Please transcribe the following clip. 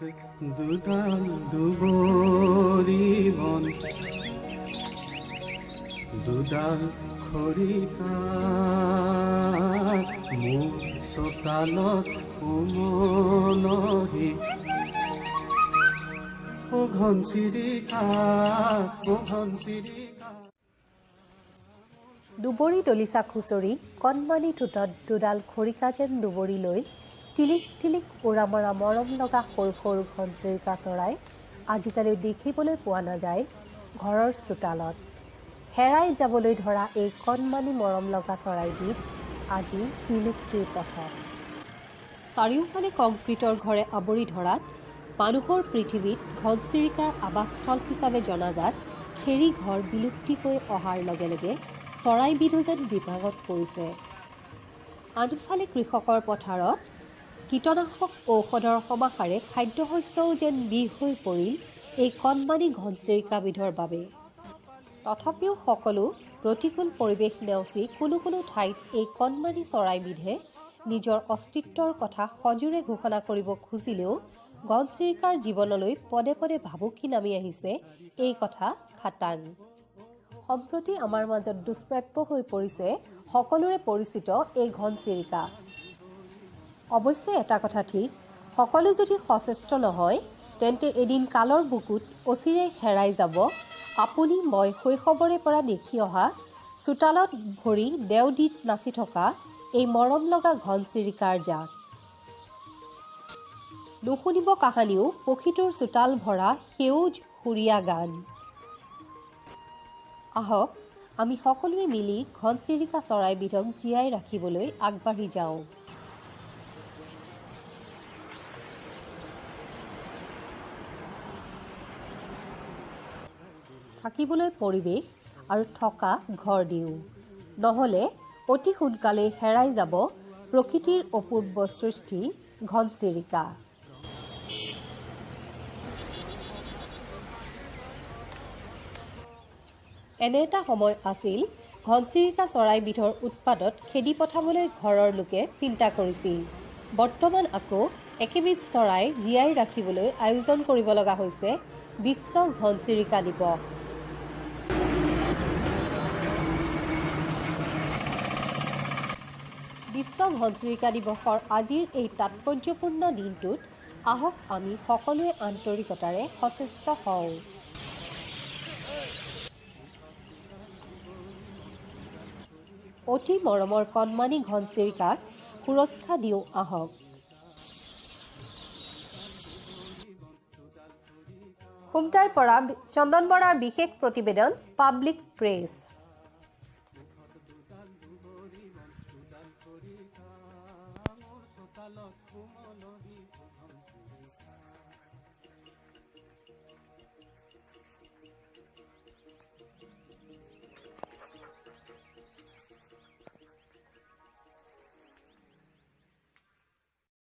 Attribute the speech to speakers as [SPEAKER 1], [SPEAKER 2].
[SPEAKER 1] দুডাল দুবৰি বন দুডাল খৰিকা মোৰ চোতালত উমলহি ও ঘনচিৰিকা ও ঘনচিৰিকা।
[SPEAKER 2] দুবৰি দলিচা খুচৰি কণমানি ঠোঁটত দুডাল খৰিকা যেন দুবৰি লৈ টিলিক টিলিক উৰা মৰা মৰম লগা সৰু সৰু ঘনচিৰিকা চৰাই আজিকালি দেখিবলৈ পোৱা নাযায় ঘৰৰ চোতালত। হেৰাই যাবলৈ ধৰা এই কণমানি মৰম লগা চৰাইবিধ আজি বিলুপ্তিৰ পথত। চাৰিওফালে কংক্ৰিটৰ ঘৰে আৱৰি ধৰাত মানুহৰ পৃথিৱীত ঘনচিৰিকাৰ আৱাসস্থল হিচাপে জনাজাত খেৰী ঘৰ বিলুপ্তি হৈ অহাৰ লগে লগে চৰাইবিধো যেন বিপাঙত পৰিছে। আনফালে কৃষকৰ পথাৰত কীটনাশক ঔষধৰ সমাহাৰে খাদ্যশস্যও যেন বিষ হৈ পৰিল এই কণমানি ঘনচিৰিকাবিধৰ বাবে। তথাপিও সকলো প্ৰতিকূল পৰিৱেশ নেওচি কোনো কোনো ঠাইত এই কণমানি চৰাইবিধে নিজৰ অস্তিত্বৰ কথা সজোৰে ঘোষণা কৰিব খুজিলেও ঘনচিৰিকাৰ জীৱনলৈ পদে পদে ভাবুকি নামি আহিছে এই কথা খাটাং। সম্প্ৰতি আমাৰ মাজত দুষ্প্ৰাপ্য হৈ পৰিছে সকলোৰে পৰিচিত এই ঘনচিৰিকা। অৱশ্যে এটা কথা ঠিক, সকলো যদি সচেষ্ট নহয় তেন্তে এদিন কালৰ বুকুত অচিৰে হেৰাই যাব আপুনি মই শৈশৱৰে পৰা দেখি অহা চোতালত ভৰি দেও দি নাচি থকা এই মৰম লগা ঘনচিৰিকাৰ জাক। নুশুনিব কাহানিও পক্ষীটোৰ চোতাল ভৰা সেউজ সুৰীয়া গান। আহক আমি সকলোৱে মিলি ঘনচিৰিকা চৰাইবিধক জীয়াই ৰাখিবলৈ আগবাঢ়ি যাওঁ। থাকিবলৈ পৰিৱেশ আৰু থকা ঘৰ দিওঁ, নহ'লে অতি সোনকালে হেৰাই যাব প্ৰকৃতিৰ অপূৰ্ব সৃষ্টি ঘনচিৰিকা। এনে এটা সময় আছিল ঘনচিৰিকা চৰাইবিধৰ উৎপাদত খেদি পঠাবলৈ ঘৰৰ লোকে চিন্তা কৰিছিল। বৰ্তমান আকৌ একেবিধ চৰাই জীয়াই ৰাখিবলৈ আয়োজন কৰিব লগা হৈছে বিশ্ব ঘনচিৰিকা দিৱস। বিশ্ব ঘনচিৰিকা দিৱসৰ আজিৰ এই তাৎপৰ্যপূৰ্ণ দিনটোত আহক আমি সকলোৱে আন্তৰিকতাৰে সচেষ্ট হওঁ। অতি মৰমৰ কণমানি ঘনচিৰিকাক সুৰক্ষা দিওঁ আহক। খুমটাইৰ পৰা চন্দন বৰাৰ বিশেষ প্ৰতিবেদন, পাব্লিক প্ৰেছ।